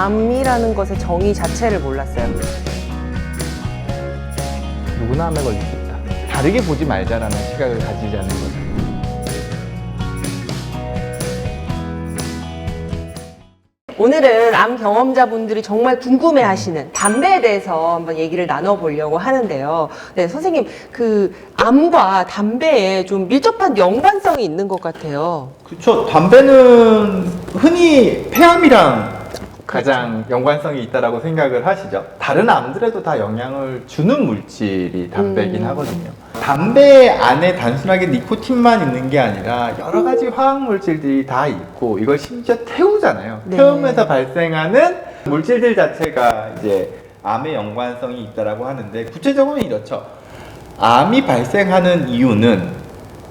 암이라는 것의 정의 자체를 몰랐어요. 누구나 암에 걸릴 수 있다. 다르게 보지 말자라는 시각을 가지자는 거죠. 오늘은 암 경험자분들이 정말 궁금해하시는 담배에 대해서 한번 얘기를 나눠보려고 하는데요. 네, 선생님, 그 암과 담배에 좀 밀접한 연관성이 있는 것 같아요. 그렇죠. 담배는 흔히 폐암이랑 가장 연관성이 있다라고 생각을 하시죠. 다른 암들에도 다 영향을 주는 물질이 담배이긴 하거든요. 담배 안에 단순하게 니코틴만 있는 게 아니라 여러 가지 화학 물질들이 다 있고 이걸 심지어 태우잖아요. 네. 태우면서 발생하는 물질들 자체가 이제 암의 연관성이 있다라고 하는데 구체적으로는 이렇죠. 암이 발생하는 이유는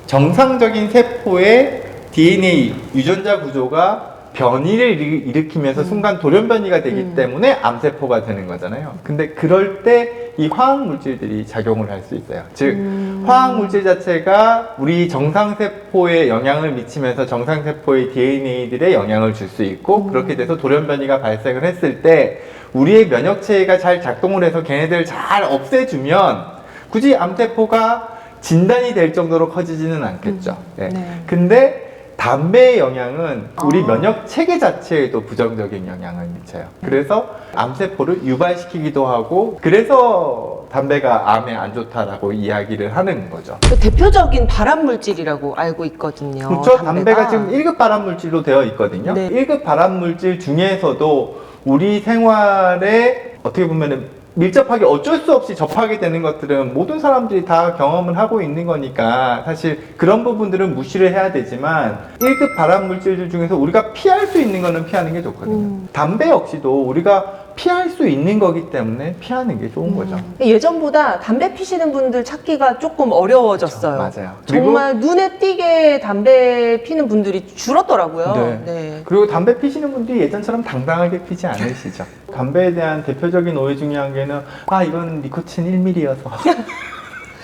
정상적인 세포의 DNA 유전자 구조가 변이를 일으키면서 순간 돌연변이가 되기 때문에 암세포가 되는 거잖아요. 근데 그럴 때 이 화학 물질들이 작용을 할 수 있어요. 즉 화학 물질 자체가 우리 정상세포에 영향을 미치면서 정상세포의 DNA들에 영향을 줄 수 있고 그렇게 돼서 돌연변이가 발생을 했을 때 우리의 면역체계가 잘 작동을 해서 걔네들을 잘 없애주면 굳이 암세포가 진단이 될 정도로 커지지는 않겠죠. 네. 네. 근데 담배의 영향은 우리 면역 체계 자체에도 부정적인 영향을 미쳐요. 그래서 암세포를 유발시키기도 하고 그래서 담배가 암에 안 좋다라고 이야기를 하는 거죠. 그 대표적인 발암 물질이라고 알고 있거든요. 그렇죠. 담배가 지금 1급 발암 물질로 되어 있거든요. 네. 1급 발암 물질 중에서도 우리 생활에 어떻게 보면은 밀접하게 어쩔 수 없이 접하게 되는 것들은 모든 사람들이 다 경험을 하고 있는 거니까 사실 그런 부분들은 무시를 해야 되지만 1급 발암 물질들 중에서 우리가 피할 수 있는 거는 피하는 게 좋거든요. 담배 역시도 우리가 피할 수 있는 거기 때문에 피하는 게 좋은 거죠. 예전보다 담배 피시는 분들 찾기가 조금 어려워졌어요. 그렇죠. 맞아요. 정말 눈에 띄게 담배 피는 분들이 줄었더라고요. 네. 그리고 담배 피시는 분들이 예전처럼 당당하게 피지 않으시죠. 담배에 대한 대표적인 오해 중에 한 개는 이건 니코틴 1ml여서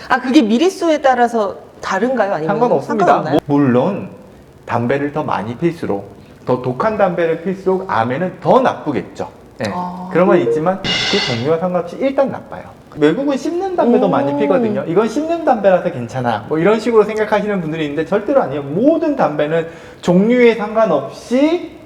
아, 그게 미리수에 따라서 다른가요? 아니면 상관없습니다. 상관없나요? 물론 담배를 더 많이 필수록 더 독한 담배를 필수록 암에는 더 나쁘겠죠. 네. 그런 건 있지만 그 종류와 상관없이 일단 나빠요. 외국은 씹는 담배도 많이 피거든요. 이건 씹는 담배라서 괜찮아. 뭐 이런 식으로 생각하시는 분들이 있는데 절대로 아니에요. 모든 담배는 종류에 상관없이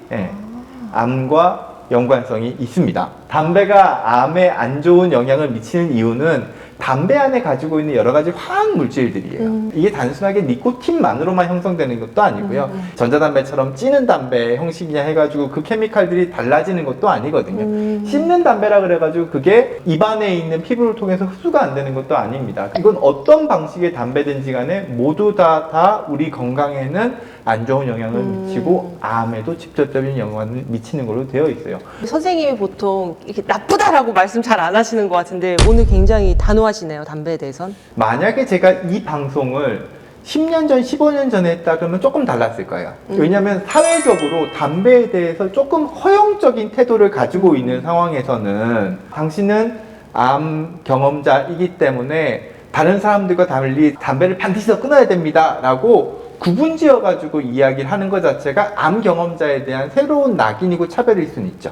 암과 연관성이 있습니다. 담배가 암에 안 좋은 영향을 미치는 이유는 담배 안에 가지고 있는 여러 가지 화학 물질들이에요. 이게 단순하게 니코틴만으로만 형성되는 것도 아니고요. 전자담배처럼 찌는 담배 형식이냐 해가지고 그 케미칼들이 달라지는 것도 아니거든요. 씹는 담배라 그래가지고 그게 입안에 있는 피부를 통해서 흡수가 안 되는 것도 아닙니다. 이건 어떤 방식의 담배든지 간에 모두 다 우리 건강에는 안 좋은 영향을 미치고 암에도 직접적인 영향을 미치는 걸로 되어 있어요. 선생님이 보통 이렇게 나쁘다라고 말씀 잘 안 하시는 것 같은데 오늘 굉장히 단호하시네요, 담배에 대해선. 만약에 제가 이 방송을 10년 전, 15년 전에 했다 그러면 조금 달랐을 거예요. 왜냐하면 사회적으로 담배에 대해서 조금 허용적인 태도를 가지고 있는 상황에서는 당신은 암 경험자이기 때문에 다른 사람들과 달리 담배를 반드시 더 끊어야 됩니다 라고 구분지어가지고 이야기를 하는 것 자체가 암 경험자에 대한 새로운 낙인이고 차별일 수는 있죠.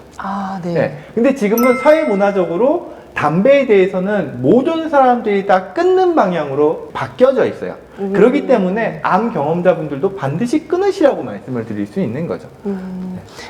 네. 근데 지금은 사회문화적으로 담배에 대해서는 모든 사람들이 다 끊는 방향으로 바뀌어져 있어요. 그렇기 때문에 암 경험자분들도 반드시 끊으시라고 말씀을 드릴 수 있는 거죠.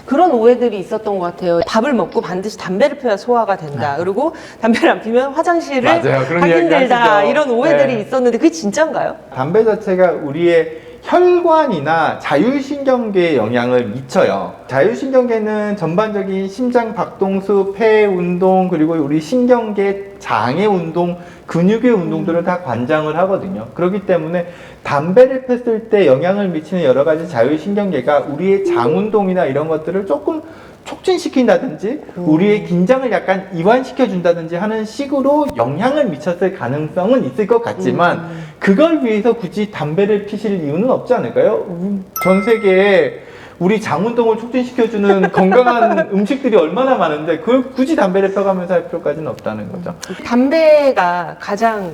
그런 오해들이 있었던 것 같아요. 밥을 먹고 반드시 담배를 피워야 소화가 된다. 그리고 담배를 안 피면 화장실을 맞아요. 그런 가기 이야기 힘들다. 하시죠. 이런 오해들이 네. 있었는데 그게 진짜인가요? 담배 자체가 우리의 혈관이나 자율신경계에 영향을 미쳐요. 자율신경계는 전반적인 심장 박동수, 폐 운동, 그리고 우리 신경계, 장의 운동, 근육의 운동들을 다 관장을 하거든요. 그렇기 때문에 담배를 폈을 때 영향을 미치는 여러 가지 자율신경계가 우리의 장 운동이나 이런 것들을 조금 촉진시킨다든지 우리의 긴장을 약간 이완시켜준다든지 하는 식으로 영향을 미쳤을 가능성은 있을 것 같지만 그걸 위해서 굳이 담배를 피실 이유는 없지 않을까요? 전 세계에 우리 장 운동을 촉진시켜주는 건강한 음식들이 얼마나 많은데 그걸 굳이 담배를 펴가면서 할 필요까지는 없다는 거죠. 담배가 가장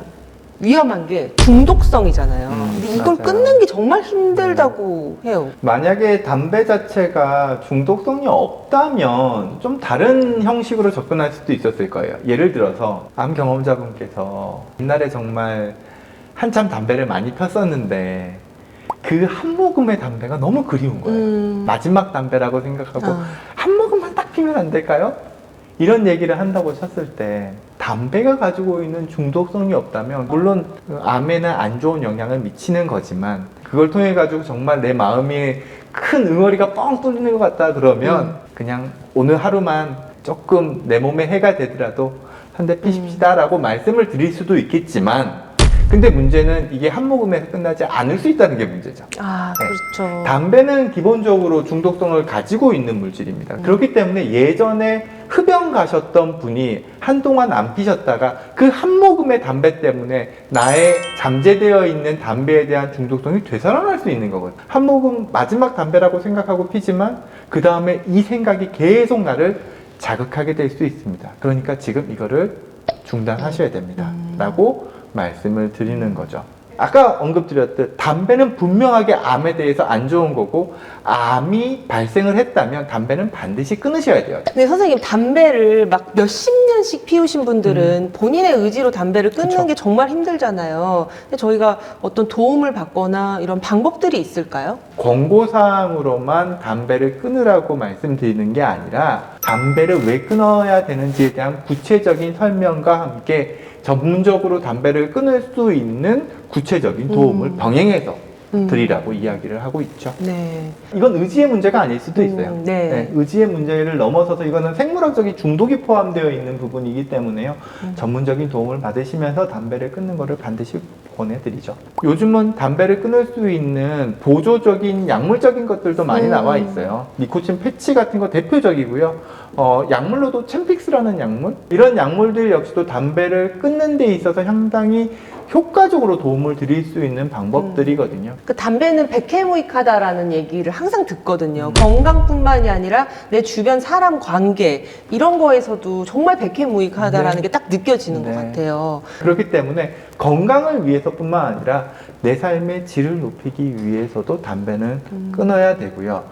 위험한 게 중독성이잖아요. 근데 이걸 맞아요. 끊는 게 정말 힘들다고 해요. 만약에 담배 자체가 중독성이 없다면 좀 다른 형식으로 접근할 수도 있었을 거예요. 예를 들어서 암 경험자분께서 옛날에 정말 한참 담배를 많이 폈었는데 그 한 모금의 담배가 너무 그리운 거예요. 마지막 담배라고 생각하고 한 모금만 딱 피면 안 될까요? 이런 얘기를 한다고 쳤을 때 담배가 가지고 있는 중독성이 없다면 물론 암에는 안 좋은 영향을 미치는 거지만 그걸 통해 가지고 정말 내 마음이 큰 응어리가 뻥 뚫리는 것 같다 그러면 그냥 오늘 하루만 조금 내 몸에 해가 되더라도 한 대 피십시다 라고 말씀을 드릴 수도 있겠지만 근데 문제는 이게 한 모금에서 끝나지 않을 수 있다는 게 문제죠. 아, 그렇죠. 담배는 기본적으로 중독성을 가지고 있는 물질입니다. 그렇기 때문에 예전에 흡연 가셨던 분이 한동안 안 피셨다가 그 한 모금의 담배 때문에 나의 잠재되어 있는 담배에 대한 중독성이 되살아날 수 있는 거거든요. 한 모금 마지막 담배라고 생각하고 피지만 그 다음에 이 생각이 계속 나를 자극하게 될 수 있습니다. 그러니까 지금 이거를 중단하셔야 됩니다. 라고 말씀을 드리는 거죠. 아까 언급드렸듯 담배는 분명하게 암에 대해서 안 좋은 거고 암이 발생을 했다면 담배는 반드시 끊으셔야 돼요. 근데 선생님 담배를 막 몇십 년씩 피우신 분들은 본인의 의지로 담배를 끊는 그쵸. 게 정말 힘들잖아요. 근데 저희가 어떤 도움을 받거나 이런 방법들이 있을까요? 권고사항으로만 담배를 끊으라고 말씀드리는 게 아니라 담배를 왜 끊어야 되는지에 대한 구체적인 설명과 함께 전문적으로 담배를 끊을 수 있는 구체적인 도움을 병행해서 드리라고 이야기를 하고 있죠. 네. 이건 의지의 문제가 아닐 수도 있어요. 네. 의지의 문제를 넘어서서 이거는 생물학적인 중독이 포함되어 있는 부분이기 때문에요. 전문적인 도움을 받으시면서 담배를 끊는 것을 반드시 권해드리죠. 요즘은 담배를 끊을 수 있는 보조적인 약물적인 것들도 많이 나와 있어요. 니코틴 패치 같은 거 대표적이고요. 약물로도 챔픽스라는 약물? 이런 약물들 역시도 담배를 끊는 데 있어서 상당히 효과적으로 도움을 드릴 수 있는 방법들이거든요. 그 담배는 백해무익하다라는 얘기를 항상 듣거든요. 건강뿐만이 아니라 내 주변 사람 관계 이런 거에서도 정말 백해무익하다라는 네. 게 딱 느껴지는 네. 것 같아요. 그렇기 때문에 건강을 위해서뿐만 아니라 내 삶의 질을 높이기 위해서도 담배는 끊어야 되고요.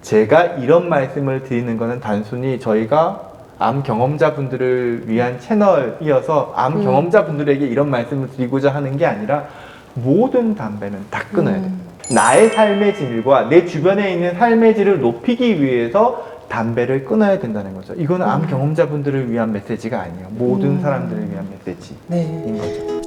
제가 이런 말씀을 드리는 것은 단순히 저희가 암 경험자분들을 위한 채널이어서 암 경험자분들에게 이런 말씀을 드리고자 하는 게 아니라 모든 담배는 다 끊어야 돼요. 나의 삶의 질과 내 주변에 있는 삶의 질을 높이기 위해서 담배를 끊어야 된다는 거죠. 이거는 암 경험자분들을 위한 메시지가 아니에요. 모든 사람들을 위한 메시지인 네. 거죠.